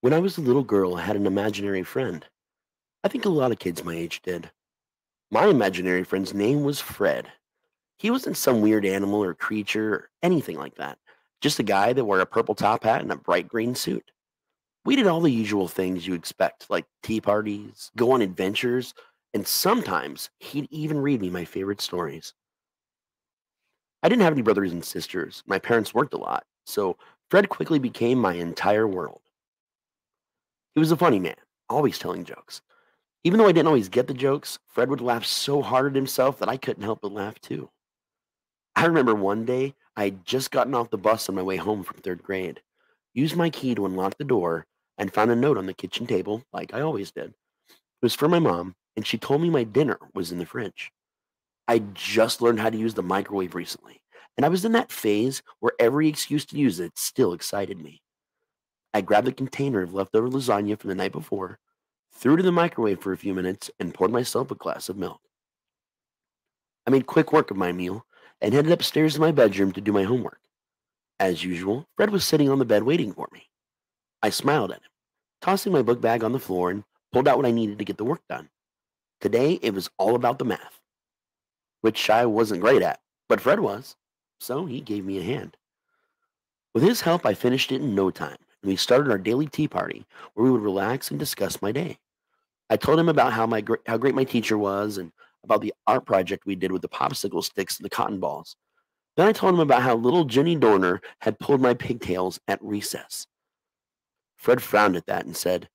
When I was a little girl, I had an imaginary friend. I think a lot of kids my age did. My imaginary friend's name was Fred. He wasn't some weird animal or creature or anything like that. Just a guy that wore a purple top hat and a bright green suit. We did all the usual things you expect, like tea parties, go on adventures, and sometimes he'd even read me my favorite stories. I didn't have any brothers and sisters. My parents worked a lot, so Fred quickly became my entire world. He was a funny man, always telling jokes. Even though I didn't always get the jokes, Fred would laugh so hard at himself that I couldn't help but laugh too. I remember one day I had just gotten off the bus on my way home from third grade, used my key to unlock the door, and found a note on the kitchen table, like I always did. It was for my mom, and she told me my dinner was in the fridge. I just learned how to use the microwave recently, and I was in that phase where every excuse to use it still excited me. I grabbed the container of leftover lasagna from the night before, threw it in the microwave for a few minutes, and poured myself a glass of milk. I made quick work of my meal and headed upstairs to my bedroom to do my homework. As usual, Fred was sitting on the bed waiting for me. I smiled at him, tossing my book bag on the floor and pulled out what I needed to get the work done. Today, it was all about the math, which I wasn't great at, but Fred was, so he gave me a hand. With his help, I finished it in no time, and we started our daily tea party where we would relax and discuss my day. I told him about how great my teacher was and about the art project we did with the popsicle sticks and the cotton balls. Then I told him about how little Jenny Dorner had pulled my pigtails at recess. Fred frowned at that and said,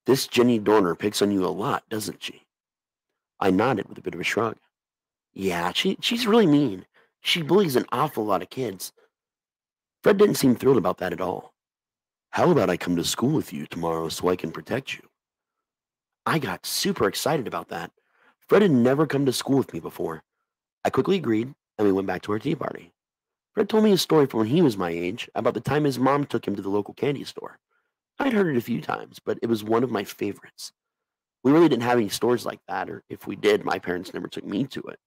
"This Jenny Dorner picks on you a lot, doesn't she?" I nodded with a bit of a shrug. "Yeah, she's really mean. She bullies an awful lot of kids." Fred didn't seem thrilled about that at all. "How about I come to school with you tomorrow so I can protect you?" I got super excited about that. Fred had never come to school with me before. I quickly agreed, and we went back to our tea party. Fred told me a story from when he was my age about the time his mom took him to the local candy store. I'd heard it a few times, but it was one of my favorites. We really didn't have any stores like that, or if we did, my parents never took me to it.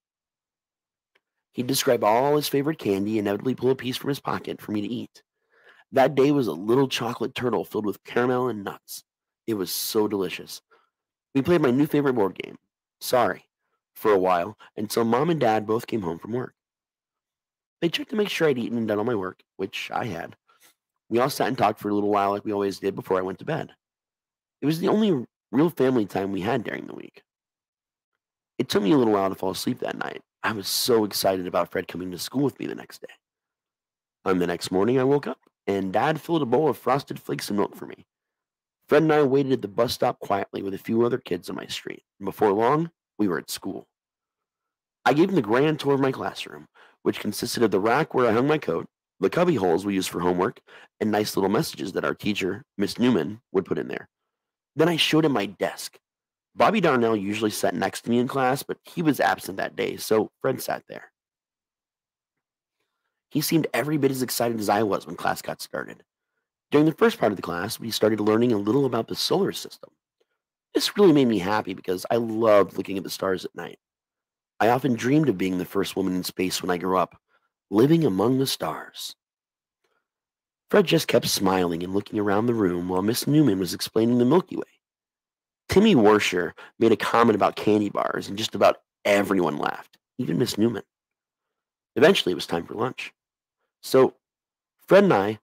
He'd describe all his favorite candy and inevitably pull a piece from his pocket for me to eat. That day was a little chocolate turtle filled with caramel and nuts. It was so delicious. We played my new favorite board game, Sorry, for a while until mom and dad both came home from work. They checked to make sure I'd eaten and done all my work, which I had. We all sat and talked for a little while like we always did before I went to bed. It was the only real family time we had during the week. It took me a little while to fall asleep that night. I was so excited about Fred coming to school with me the next day. On the next morning, I woke up, and Dad filled a bowl of frosted flakes and milk for me. Fred and I waited at the bus stop quietly with a few other kids on my street, and before long, we were at school. I gave him the grand tour of my classroom, which consisted of the rack where I hung my coat, the cubby holes we used for homework, and nice little messages that our teacher, Miss Newman, would put in there. Then I showed him my desk. Bobby Darnell usually sat next to me in class, but he was absent that day, so Fred sat there. He seemed every bit as excited as I was when class got started. During the first part of the class, we started learning a little about the solar system. This really made me happy because I loved looking at the stars at night. I often dreamed of being the first woman in space when I grew up, living among the stars. Fred just kept smiling and looking around the room while Miss Newman was explaining the Milky Way. Timmy Warsher made a comment about candy bars, and just about everyone laughed, even Miss Newman. Eventually, it was time for lunch. So, Fred and I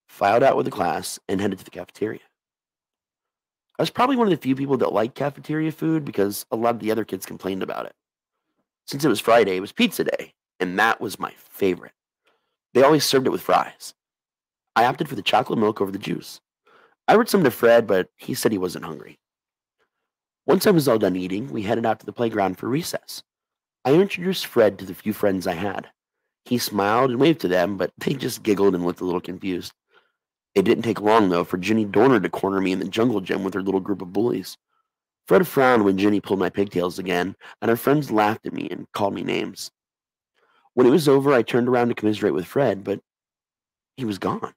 filed out with the class and headed to the cafeteria. I was probably one of the few people that liked cafeteria food because a lot of the other kids complained about it. Since it was Friday, it was pizza day, and that was my favorite. They always served it with fries. I opted for the chocolate milk over the juice. I ordered some to Fred, but he said he wasn't hungry. Once I was all done eating, we headed out to the playground for recess. I introduced Fred to the few friends I had. He smiled and waved to them, but they just giggled and looked a little confused. It didn't take long, though, for Jenny Dorner to corner me in the jungle gym with her little group of bullies. Fred frowned when Jenny pulled my pigtails again, and her friends laughed at me and called me names. When it was over, I turned around to commiserate with Fred, but he was gone.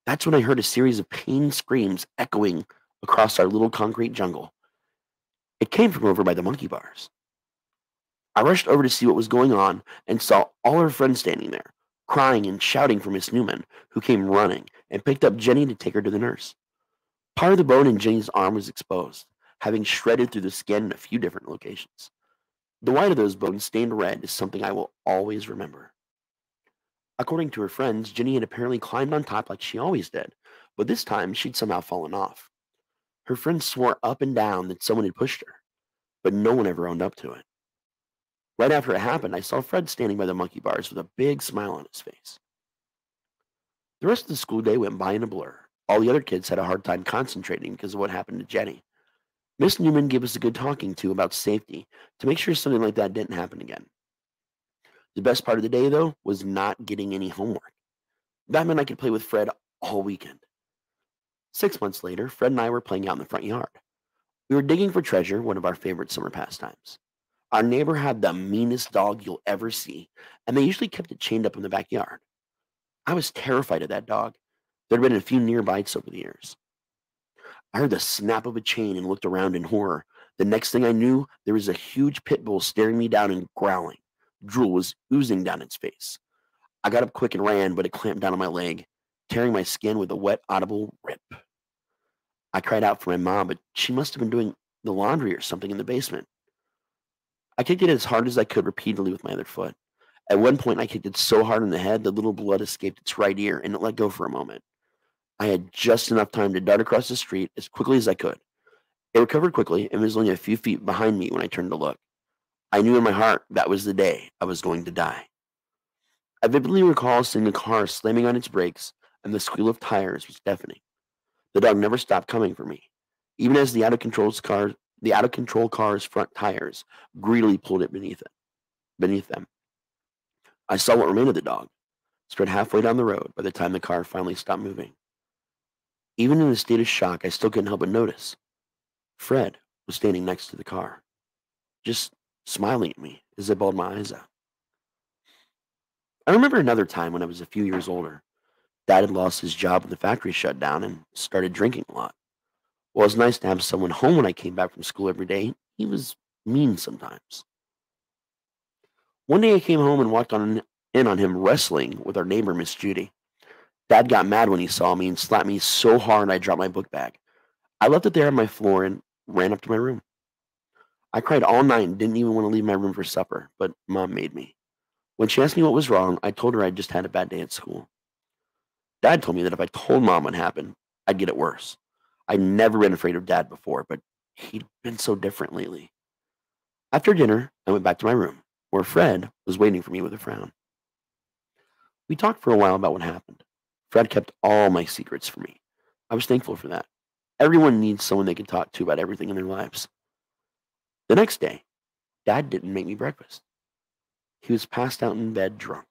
That's when I heard a series of pained screams echoing across our little concrete jungle. It came from over by the monkey bars. I rushed over to see what was going on and saw all her friends standing there, crying and shouting for Miss Newman, who came running and picked up Jenny to take her to the nurse. Part of the bone in Jenny's arm was exposed, having shredded through the skin in a few different locations. The white of those bones stained red is something I will always remember. According to her friends, Jenny had apparently climbed on top like she always did, but this time she'd somehow fallen off. Her friends swore up and down that someone had pushed her, but no one ever owned up to it. Right after it happened, I saw Fred standing by the monkey bars with a big smile on his face. The rest of the school day went by in a blur. All the other kids had a hard time concentrating because of what happened to Jenny. Miss Newman gave us a good talking to about safety to make sure something like that didn't happen again. The best part of the day, though, was not getting any homework. That meant I could play with Fred all weekend. 6 months later, Fred and I were playing out in the front yard. We were digging for treasure, one of our favorite summer pastimes. Our neighbor had the meanest dog you'll ever see, and they usually kept it chained up in the backyard. I was terrified of that dog. There had been a few near bites over the years. I heard the snap of a chain and looked around in horror. The next thing I knew, there was a huge pit bull staring me down and growling. Drool was oozing down its face. I got up quick and ran, but it clamped down on my leg, tearing my skin with a wet, audible rip. I cried out for my mom, but she must have been doing the laundry or something in the basement. I kicked it as hard as I could repeatedly with my other foot. At one point, I kicked it so hard in the head that little blood escaped its right ear and it let go for a moment. I had just enough time to dart across the street as quickly as I could. It recovered quickly and was only a few feet behind me when I turned to look. I knew in my heart that was the day I was going to die. I vividly recall seeing the car slamming on its brakes and the squeal of tires was deafening. The dog never stopped coming for me, even as the out of control car's front tires greedily pulled it beneath them. I saw what remained of the dog, spread halfway down the road by the time the car finally stopped moving. Even in a state of shock, I still couldn't help but notice. Fred was standing next to the car, just smiling at me as I bawled my eyes out. I remember another time when I was a few years older. Dad had lost his job when the factory shut down and started drinking a lot. While it was nice to have someone home when I came back from school every day, he was mean sometimes. One day I came home and in on him wrestling with our neighbor, Miss Judy. Dad got mad when he saw me and slapped me so hard I dropped my book bag. I left it there on my floor and ran up to my room. I cried all night and didn't even want to leave my room for supper, but Mom made me. When she asked me what was wrong, I told her I'd just had a bad day at school. Dad told me that if I told Mom what happened, I'd get it worse. I'd never been afraid of Dad before, but he'd been so different lately. After dinner, I went back to my room, where Fred was waiting for me with a frown. We talked for a while about what happened. Fred kept all my secrets from me. I was thankful for that. Everyone needs someone they can talk to about everything in their lives. The next day, Dad didn't make me breakfast. He was passed out in bed drunk.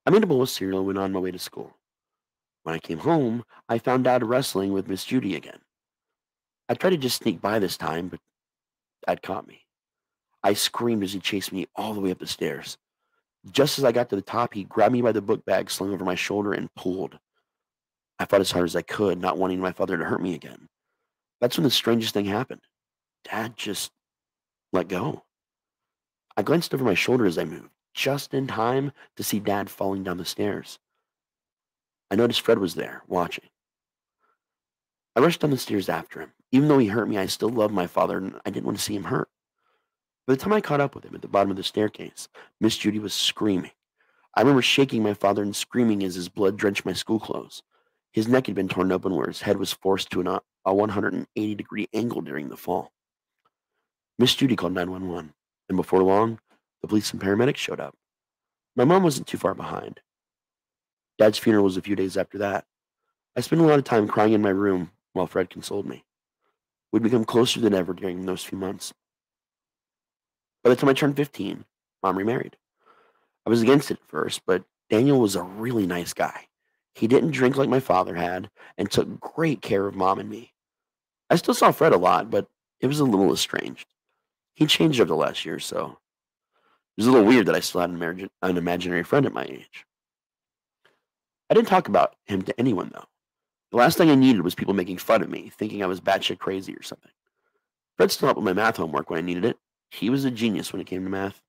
I made a bowl of cereal and went on my way to school. When I came home, I found Dad wrestling with Miss Judy again. I tried to just sneak by this time, but Dad caught me. I screamed as he chased me all the way up the stairs. Just as I got to the top, he grabbed me by the book bag slung over my shoulder and pulled. I fought as hard as I could, not wanting my father to hurt me again. That's when the strangest thing happened. Dad just let go. I glanced over my shoulder as I moved, just in time to see Dad falling down the stairs. I noticed Fred was there, watching. I rushed down the stairs after him. Even though he hurt me, I still loved my father, and I didn't want to see him hurt. By the time I caught up with him at the bottom of the staircase, Miss Judy was screaming. I remember shaking my father and screaming as his blood drenched my school clothes. His neck had been torn open where his head was forced to a 180-degree angle during the fall. Miss Judy called 911, and before long, the police and paramedics showed up. My mom wasn't too far behind. Dad's funeral was a few days after that. I spent a lot of time crying in my room while Fred consoled me. We'd become closer than ever during those few months. By the time I turned 15, Mom remarried. I was against it at first, but Daniel was a really nice guy. He didn't drink like my father had and took great care of Mom and me. I still saw Fred a lot, but it was a little estranged. He changed over the last year or so. It was a little weird that I still had an imaginary friend at my age. I didn't talk about him to anyone, though. The last thing I needed was people making fun of me, thinking I was batshit crazy or something. Fred still helped with my math homework when I needed it. He was a genius when it came to math.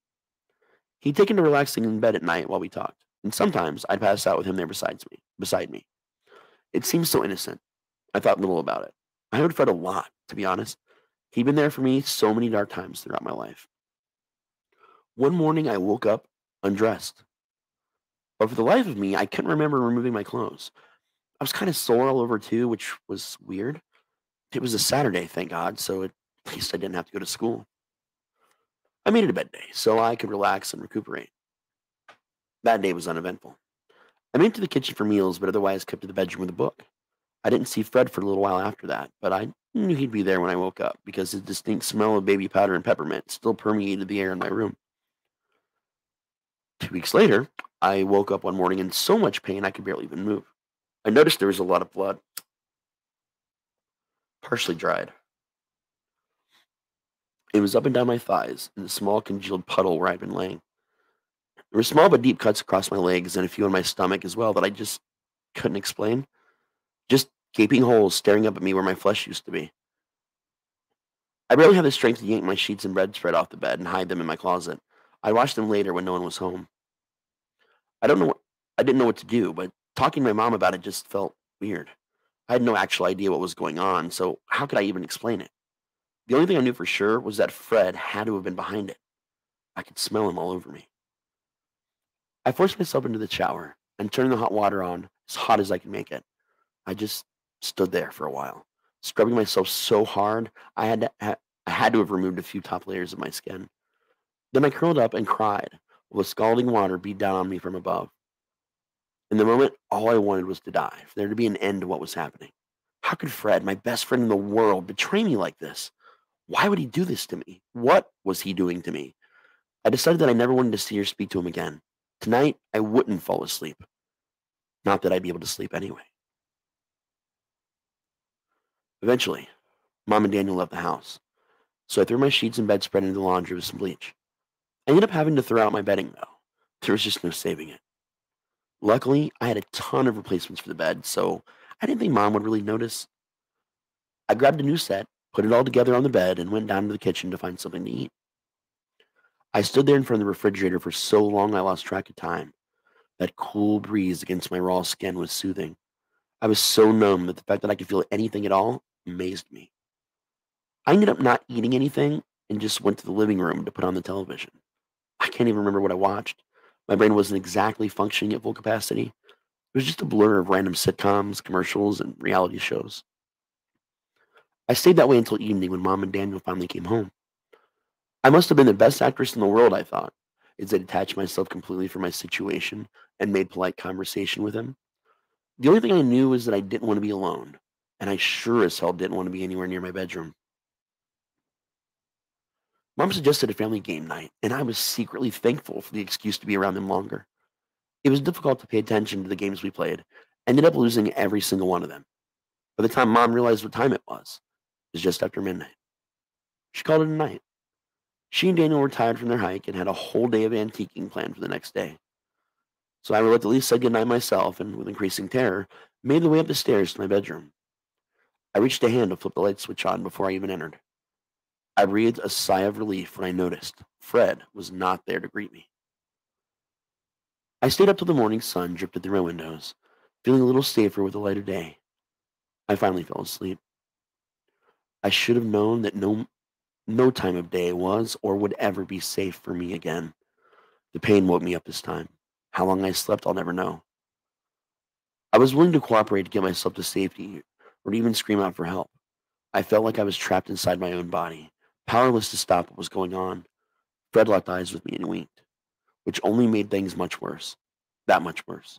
He'd taken to relaxing in bed at night while we talked, and sometimes I'd pass out with him there beside me. It seemed so innocent. I thought little about it. I heard Fred a lot, to be honest. He'd been there for me so many dark times throughout my life. One morning, I woke up undressed, but for the life of me, I couldn't remember removing my clothes. I was kind of sore all over too, which was weird. It was a Saturday, thank God, so at least I didn't have to go to school. I made it a bed day so I could relax and recuperate. That day was uneventful. I made it to the kitchen for meals, but otherwise kept to the bedroom with a book. I didn't see Fred for a little while after that, but I knew he'd be there when I woke up because his distinct smell of baby powder and peppermint still permeated the air in my room. 2 weeks later, I woke up one morning in so much pain I could barely even move. I noticed there was a lot of blood, partially dried. It was up and down my thighs in a small congealed puddle where I'd been laying. There were small but deep cuts across my legs and a few on my stomach as well that I just couldn't explain. Just gaping holes staring up at me where my flesh used to be. I barely had the strength to yank my sheets and bedspread off the bed and hide them in my closet. I watched them later when no one was home. I don't know what I didn't know what to do, but talking to my mom about it just felt weird. I had no actual idea what was going on, so how could I even explain it? The only thing I knew for sure was that Fred had to have been behind it. I could smell him all over me. I forced myself into the shower and turned the hot water on as hot as I could make it. I just stood there for a while, scrubbing myself so hard I had to have removed a few top layers of my skin. Then I curled up and cried while the scalding water beat down on me from above. In the moment, all I wanted was to die, for there to be an end to what was happening. How could Fred, my best friend in the world, betray me like this? Why would he do this to me? What was he doing to me? I decided that I never wanted to see or speak to him again. Tonight, I wouldn't fall asleep. Not that I'd be able to sleep anyway. Eventually, Mom and Daniel left the house, so I threw my sheets and bedspread into the laundry with some bleach. I ended up having to throw out my bedding, though. There was just no saving it. Luckily, I had a ton of replacements for the bed, so I didn't think Mom would really notice. I grabbed a new set, put it all together on the bed, and went down to the kitchen to find something to eat. I stood there in front of the refrigerator for so long I lost track of time. That cool breeze against my raw skin was soothing. I was so numb that the fact that I could feel anything at all amazed me. I ended up not eating anything and just went to the living room to put on the television. I can't even remember what I watched. My brain wasn't exactly functioning at full capacity. It was just a blur of random sitcoms, commercials, and reality shows. I stayed that way until evening when Mom and Daniel finally came home. I must have been the best actress in the world, I thought, as I detached myself completely from my situation and made polite conversation with him. The only thing I knew was that I didn't want to be alone, and I sure as hell didn't want to be anywhere near my bedroom. Mom suggested a family game night, and I was secretly thankful for the excuse to be around them longer. It was difficult to pay attention to the games we played. Ended up losing every single one of them. By the time Mom realized what time it was just after midnight. She called it a night. She and Daniel were tired from their hike and had a whole day of antiquing planned for the next day. So I reluctantly said goodnight myself and, with increasing terror, made the way up the stairs to my bedroom. I reached a hand to flip the light switch on before I even entered. I breathed a sigh of relief when I noticed Fred was not there to greet me. I stayed up till the morning sun dripped through my windows, feeling a little safer with the light of day. I finally fell asleep. I should have known that no time of day was or would ever be safe for me again. The pain woke me up this time. How long I slept, I'll never know. I was willing to cooperate to get myself to safety or to even scream out for help. I felt like I was trapped inside my own body, powerless to stop what was going on. Fred locked eyes with me and winked, which only made things much worse. That much worse.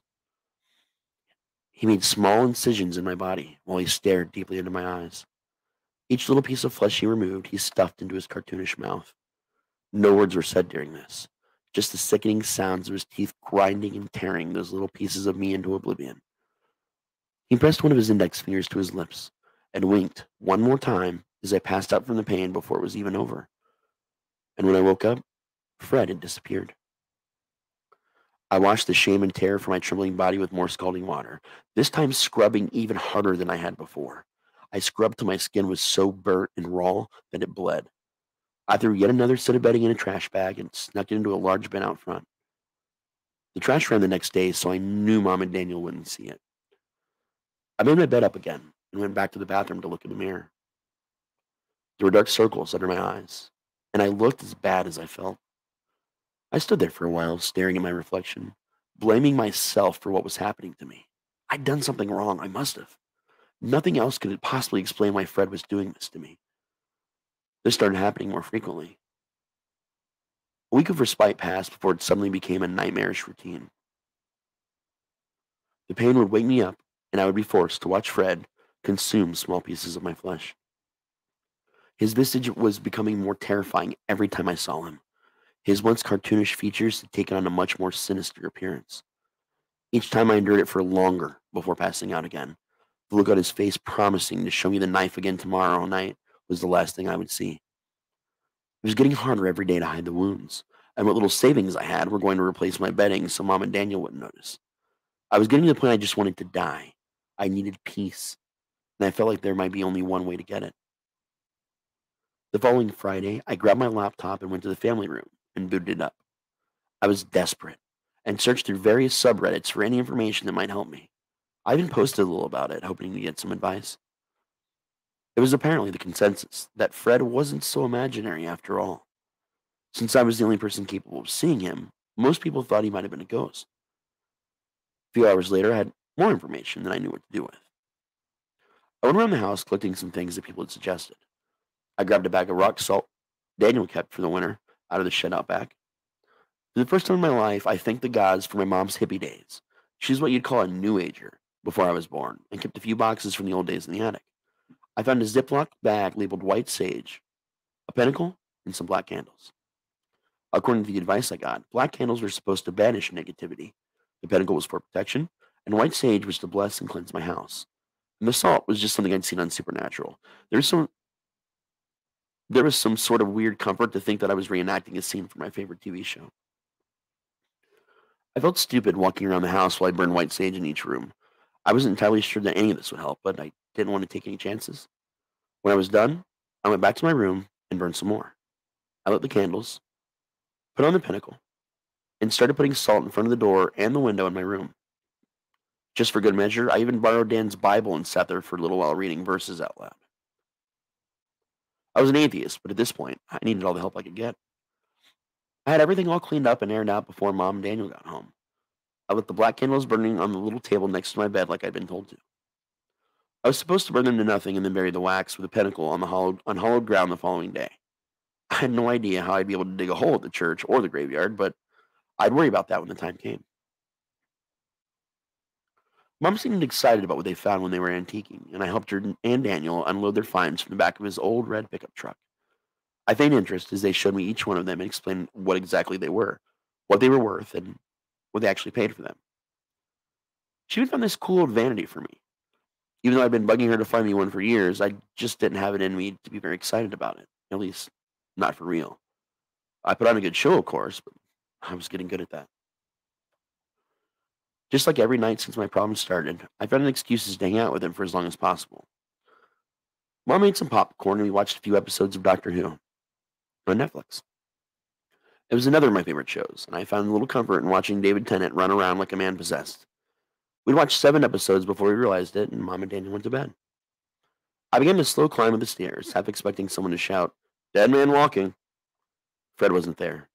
He made small incisions in my body while he stared deeply into my eyes. Each little piece of flesh he removed, he stuffed into his cartoonish mouth. No words were said during this, just the sickening sounds of his teeth grinding and tearing those little pieces of me into oblivion. He pressed one of his index fingers to his lips and winked one more time as I passed out from the pain before it was even over. And when I woke up, Fred had disappeared. I washed the shame and terror from my trembling body with more scalding water, this time scrubbing even harder than I had before. I scrubbed till my skin was so burnt and raw that it bled. I threw yet another set of bedding in a trash bag and snuck it into a large bin out front. The trash ran the next day, so I knew Mom and Daniel wouldn't see it. I made my bed up again and went back to the bathroom to look in the mirror. There were dark circles under my eyes, and I looked as bad as I felt. I stood there for a while, staring at my reflection, blaming myself for what was happening to me. I'd done something wrong. I must have. Nothing else could possibly explain why Fred was doing this to me. This started happening more frequently. A week of respite passed before it suddenly became a nightmarish routine. The pain would wake me up, and I would be forced to watch Fred consume small pieces of my flesh. His visage was becoming more terrifying every time I saw him. His once cartoonish features had taken on a much more sinister appearance. Each time I endured it for longer before passing out again. The look on his face promising to show me the knife again tomorrow night was the last thing I would see. It was getting harder every day to hide the wounds, and what little savings I had were going to replace my bedding so Mom and Daniel wouldn't notice. I was getting to the point I just wanted to die. I needed peace, and I felt like there might be only one way to get it. The following Friday, I grabbed my laptop and went to the family room and booted it up. I was desperate and searched through various subreddits for any information that might help me. I even posted a little about it, hoping to get some advice. It was apparently the consensus that Fred wasn't so imaginary after all. Since I was the only person capable of seeing him, most people thought he might have been a ghost. A few hours later, I had more information than I knew what to do with. I went around the house collecting some things that people had suggested. I grabbed a bag of rock salt Daniel kept for the winter out of the shed out back. For the first time in my life, I thanked the gods for my mom's hippie days. She's what you'd call a new ager before I was born, and kept a few boxes from the old days in the attic. I found a Ziploc bag labeled white sage, a pentacle, and some black candles. According to the advice I got, black candles were supposed to banish negativity. The pentacle was for protection, and white sage was to bless and cleanse my house. And the salt was just something I'd seen on Supernatural. There was some sort of weird comfort to think that I was reenacting a scene from my favorite TV show. I felt stupid walking around the house while I burned white sage in each room. I wasn't entirely sure that any of this would help, but I didn't want to take any chances. When I was done, I went back to my room and burned some more. I lit the candles, put on the pinnacle, and started putting salt in front of the door and the window in my room. Just for good measure, I even borrowed Dan's Bible and sat there for a little while reading verses out loud. I was an atheist, but at this point, I needed all the help I could get. I had everything all cleaned up and aired out before Mom and Daniel got home. I lit the black candles burning on the little table next to my bed like I'd been told to. I was supposed to burn them to nothing and then bury the wax with a pentacle on the unhollowed ground the following day. I had no idea how I'd be able to dig a hole at the church or the graveyard, but I'd worry about that when the time came. Mom seemed excited about what they found when they were antiquing, and I helped her and Daniel unload their finds from the back of his old red pickup truck. I feigned interest as they showed me each one of them and explained what exactly they were, what they were worth, and what they actually paid for them. She even found this cool old vanity for me. Even though I'd been bugging her to find me one for years, I just didn't have it in me to be very excited about it. At least, not for real. I put on a good show, of course, but I was getting good at that. Just like every night since my problems started, I found excuses to hang out with him for as long as possible. Mom made some popcorn and we watched a few episodes of Doctor Who on Netflix. It was another of my favorite shows, and I found a little comfort in watching David Tennant run around like a man possessed. We'd watched 7 episodes before we realized it, and Mom and Daniel went to bed. I began to slow climb of the stairs, half expecting someone to shout, "Dead man walking." Fred wasn't there,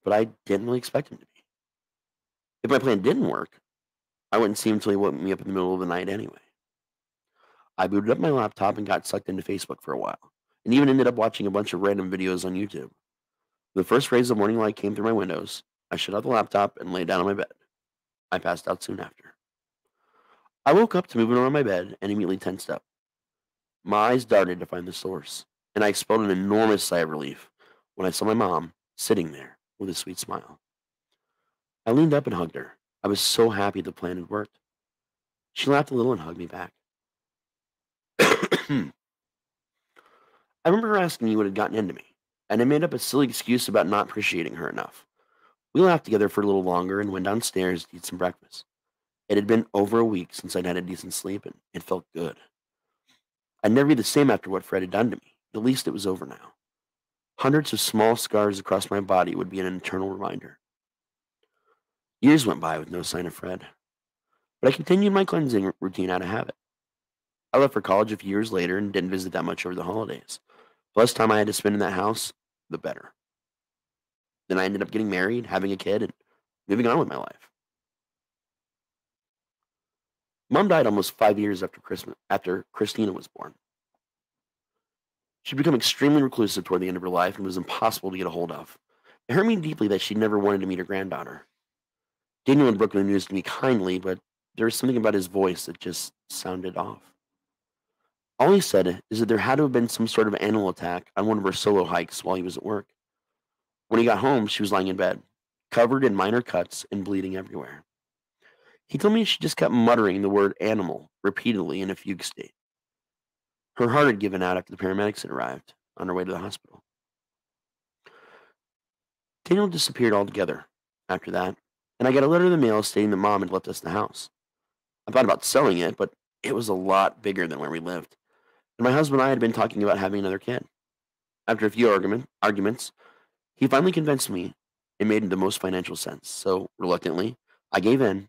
but I didn't really expect him to be. If my plan didn't work, I wouldn't see him until he woke me up in the middle of the night anyway. I booted up my laptop and got sucked into Facebook for a while, and even ended up watching a bunch of random videos on YouTube. When the first rays of morning light came through my windows, I shut out the laptop and lay down on my bed. I passed out soon after. I woke up to moving around my bed and immediately tensed up. My eyes darted to find the source, and I expelled an enormous sigh of relief when I saw my mom sitting there with a sweet smile. I leaned up and hugged her. I was so happy the plan had worked. She laughed a little and hugged me back. I remember her asking me what had gotten into me, and I made up a silly excuse about not appreciating her enough. We laughed together for a little longer and went downstairs to eat some breakfast. It had been over a week since I'd had a decent sleep, and it felt good. I'd never be the same after what Fred had done to me. At least it was over now. Hundreds of small scars across my body would be an eternal reminder. Years went by with no sign of Fred, but I continued my cleansing routine out of habit. I left for college a few years later and didn't visit that much over the holidays. The less time I had to spend in that house, the better. Then I ended up getting married, having a kid, and moving on with my life. Mom died almost 5 years after Christmas, after Christina was born. She'd become extremely reclusive toward the end of her life and was impossible to get a hold of. It hurt me deeply that she never wanted to meet her granddaughter. Daniel had broken the news to me kindly, but there was something about his voice that just sounded off. All he said is that there had to have been some sort of animal attack on one of her solo hikes while he was at work. When he got home, she was lying in bed, covered in minor cuts and bleeding everywhere. He told me she just kept muttering the word animal repeatedly in a fugue state. Her heart had given out after the paramedics had arrived on her way to the hospital. Daniel disappeared altogether after that, and I got a letter in the mail stating that Mom had left us the house. I thought about selling it, but it was a lot bigger than where we lived, and my husband and I had been talking about having another kid. After a few arguments, he finally convinced me it made the most financial sense, so reluctantly, I gave in,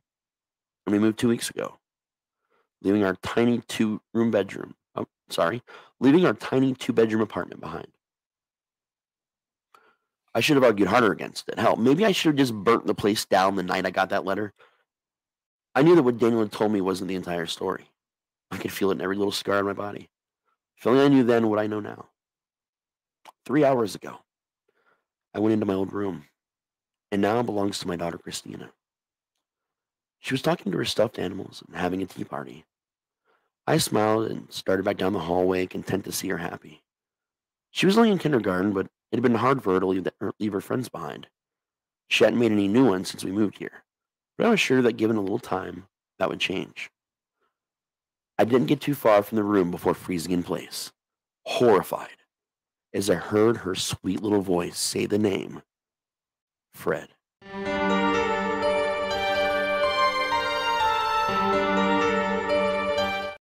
and we moved 2 weeks ago, leaving our tiny leaving our tiny two-bedroom apartment behind. I should have argued harder against it. Hell, maybe I should have just burnt the place down the night I got that letter. I knew that what Daniel had told me wasn't the entire story. I could feel it in every little scar on my body. If only I knew then what I know now. 3 hours ago, I went into my old room, and now it belongs to my daughter Christina. She was talking to her stuffed animals and having a tea party. I smiled and started back down the hallway, content to see her happy. She was only in kindergarten, but it had been hard for her to leave her friends behind. She hadn't made any new ones since we moved here, but I was sure that given a little time, that would change. I didn't get too far from the room before freezing in place, horrified, as I heard her sweet little voice say the name, Fred.